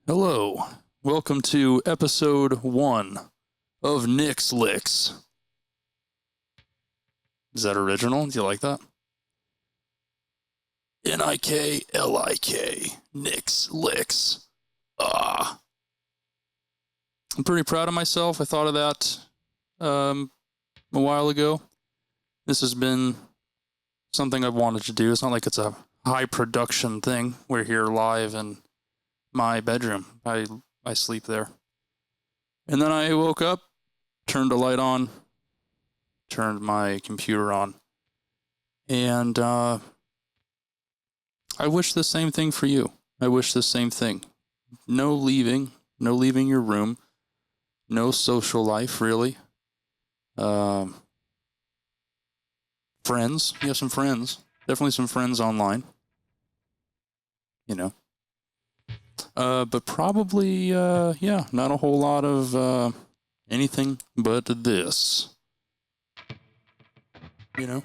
Hello, welcome to episode 1 of Nick's Licks. Is that original? Do you like that? N-I-K-L-I-K, Nick's Licks. I'm pretty proud of myself. I thought of that a while ago. This has been something I've wanted to do. It's not like it's a high production thing. We're here live in my bedroom. I sleep there. And then I woke up, turned the light on, turned my computer on, and I wish the same thing for you. I wish the same thing. No leaving your room, no social life, really. Friends, you have some friends, definitely some friends online, you know. But probably, not a whole lot of anything but this, you know.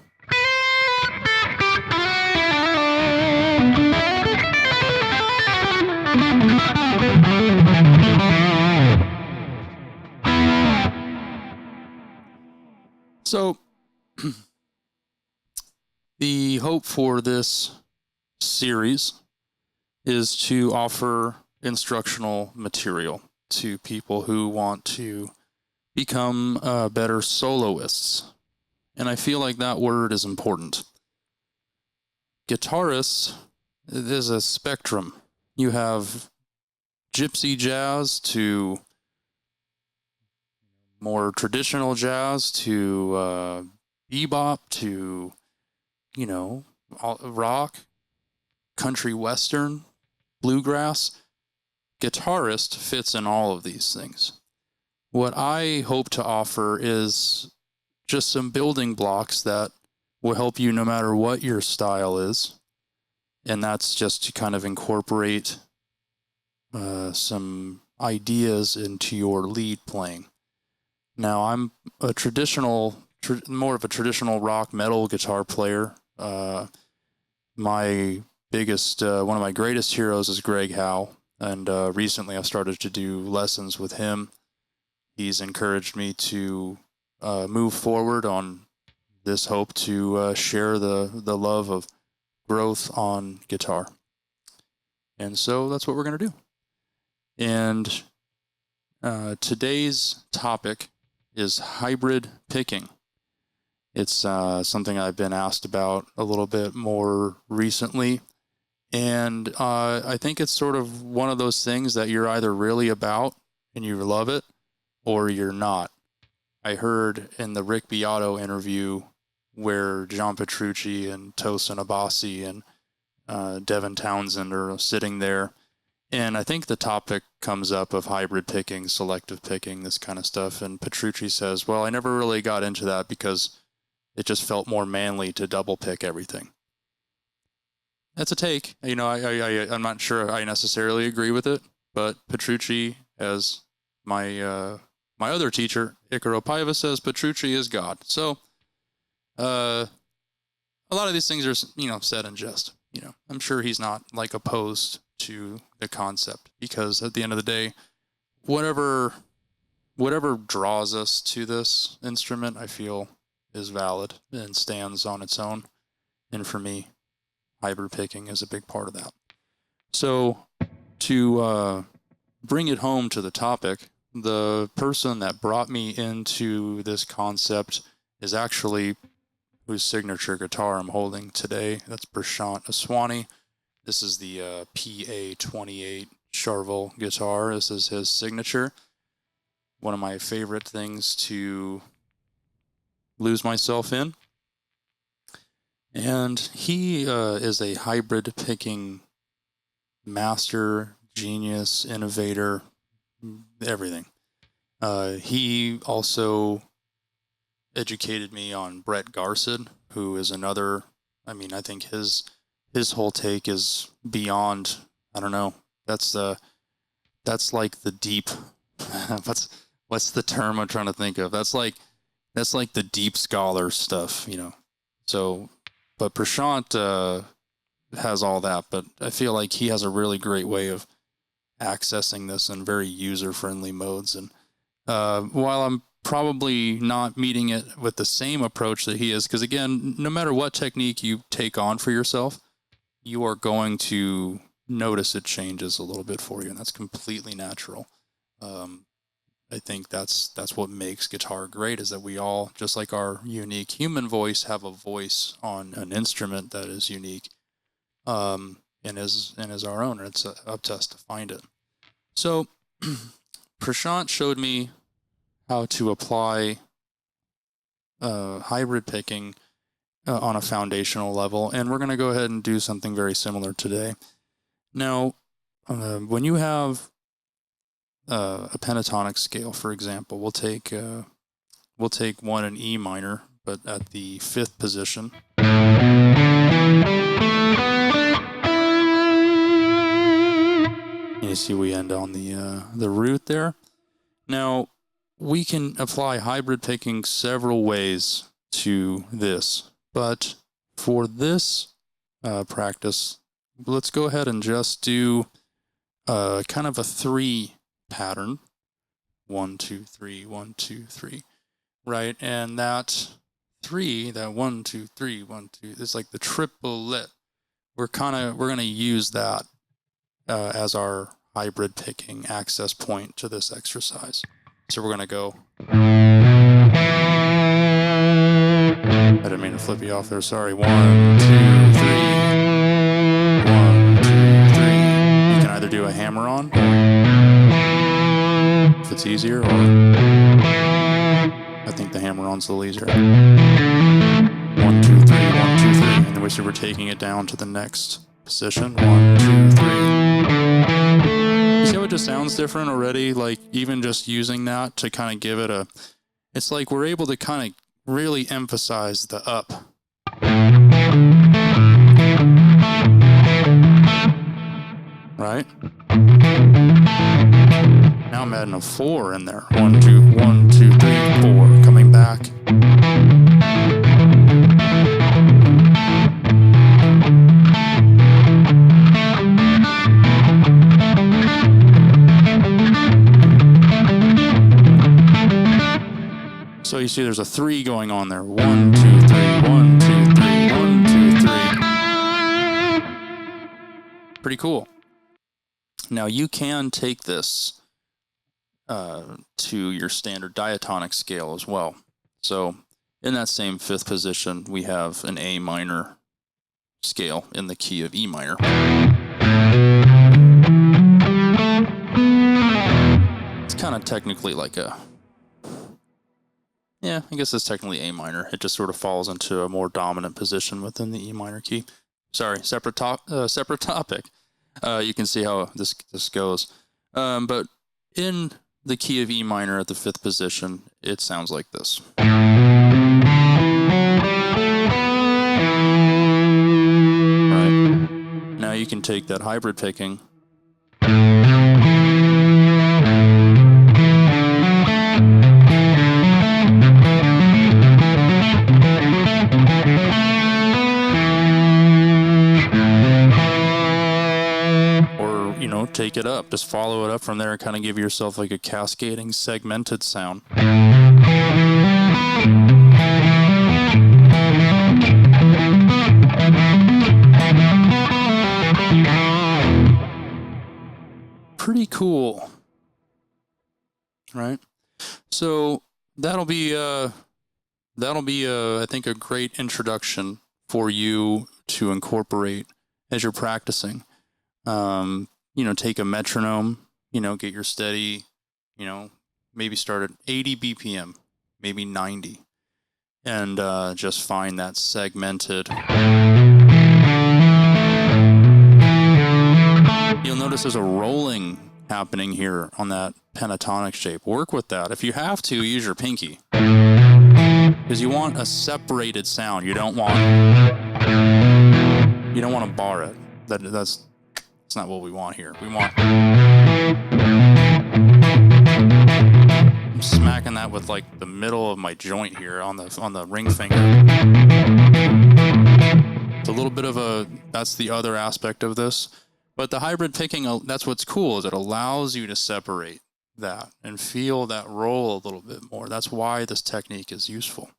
So, the hope for this series is to offer instructional material to people who want to become better soloists. And I feel like that word is important. Guitarists is a spectrum. You have gypsy jazz to more traditional jazz to bebop to, rock, country western, bluegrass. Guitarist fits in all of these things. What I hope to offer is just some building blocks that will help you no matter what your style is. And that's just to kind of incorporate some ideas into your lead playing. Now, I'm a more of a traditional rock metal guitar player. My biggest, one of my greatest heroes is Greg Howe, and recently I've started to do lessons with him. He's encouraged me to move forward on this hope to share the love of growth on guitar. And so that's what we're going to do. And today's topic is hybrid picking. It's something I've been asked about a little bit more recently. And I think it's sort of one of those things that you're either really about and you love it, or you're not. I heard in the Rick Beato interview where John Petrucci and Tosin Abasi and Devin Townsend are sitting there. And I think the topic comes up of hybrid picking, selective picking, this kind of stuff. And Petrucci says, well, I never really got into that because it just felt more manly to double pick everything. That's a take. I'm not sure I necessarily agree with it, but Petrucci, as my other teacher, Icaro Paiva, says, Petrucci is God. So a lot of these things are, said in jest. I'm sure he's not like opposed to the concept, because at the end of the day, whatever draws us to this instrument, I feel is valid and stands on its own. And for me, hybrid picking is a big part of that. So to bring it home to the topic, the person that brought me into this concept is actually whose signature guitar I'm holding today. That's Prashant Aswani. This is the PA-28 Charvel guitar. This is his signature. One of my favorite things to lose myself in. And he is a hybrid picking master, genius, innovator, everything. He also educated me on Brett Garsed, who is another, I think his whole take is beyond, I don't know, that's like the deep, what's the term I'm trying to think of? That's like the deep scholar stuff, So, but Prashant has all that, but I feel like he has a really great way of accessing this in very user-friendly modes. And while I'm probably not meeting it with the same approach that he is, because again, no matter what technique you take on for yourself, you are going to notice it changes a little bit for you, and that's completely natural. I think that's what makes guitar great, is that we all, just like our unique human voice, have a voice on an instrument that is unique, and is our own. It's up to us to find it. So Prashant showed me how to apply hybrid picking on a foundational level, and we're going to go ahead and do something very similar today. Now, when you have a pentatonic scale, for example, we'll take one in E minor, but at the 5th position. You see, we end on the root there. Now, we can apply hybrid picking several ways to this, but for this practice, let's go ahead and just do kind of a 3 pattern. 1, 2, 3, 1, 2, 3, right? And that 3, that 1, 2, 3, 1, 2, it's like the triplet. We're gonna use that as our hybrid picking access point to this exercise. So we're gonna go. I didn't mean to flip you off there. Sorry. 1, 2, 3. 1, 2, 3. You can either do a hammer-on, if it's easier, or I think the hammer-on's a little easier. 1, 2, 3, 1, 2, 3, and then we're taking it down to the next position. 1, 2, 3. You see how it just sounds different already? Like, even just using that to kind of give it a, it's like we're able to kind of really emphasize the up. Right? Now I'm adding a 4 in there. 1, 2, 1, 2, 3, 4. Coming back. So you see there's a 3 going on there. 1, 2, 3, 1, 2, 3, 1, 2, 3. Pretty cool. Now you can take this to your standard diatonic scale as well. So in that same 5th position, we have an A minor scale in the key of E minor. It's kind of technically like a, yeah, I guess it's technically A minor. It just sort of falls into a more dominant position within the E minor key. Sorry, separate topic. You can see how this goes. But in the key of E minor at the 5th position, it sounds like this. Right. Now you can take that hybrid picking. Take it up, just follow it up from there and kind of give yourself like a cascading segmented sound. Pretty cool, right? So that'll be I think a great introduction for you to incorporate as you're practicing. Take a metronome, get your steady, maybe start at 80 BPM, maybe 90, and just find that segmented. You'll notice there's a rolling happening here on that pentatonic shape. Work with that. If you have to, use your pinky, because you want a separated sound. You don't want to bar it. That's not what we want here. We want, I'm smacking that with like the middle of my joint here on the ring finger. It's a little bit of that's the other aspect of this. But the hybrid picking, that's what's cool, is it allows you to separate that and feel that roll a little bit more. That's why this technique is useful.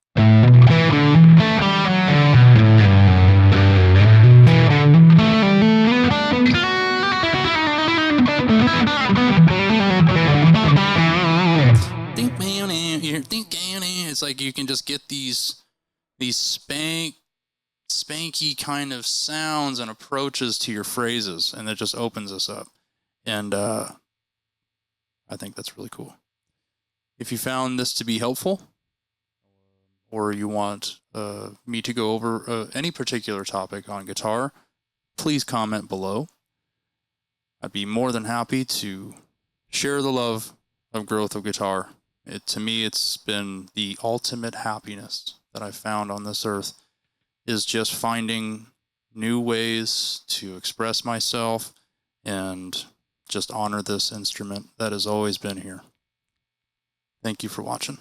It's like you can just get these spanky kind of sounds and approaches to your phrases, and it just opens us up. And I think that's really cool. If you found this to be helpful, or you want me to go over any particular topic on guitar, please comment below. I'd be more than happy to share the love of growth of guitar. To me, it's been the ultimate happiness that I've found on this earth, is just finding new ways to express myself and just honor this instrument that has always been here. Thank you for watching.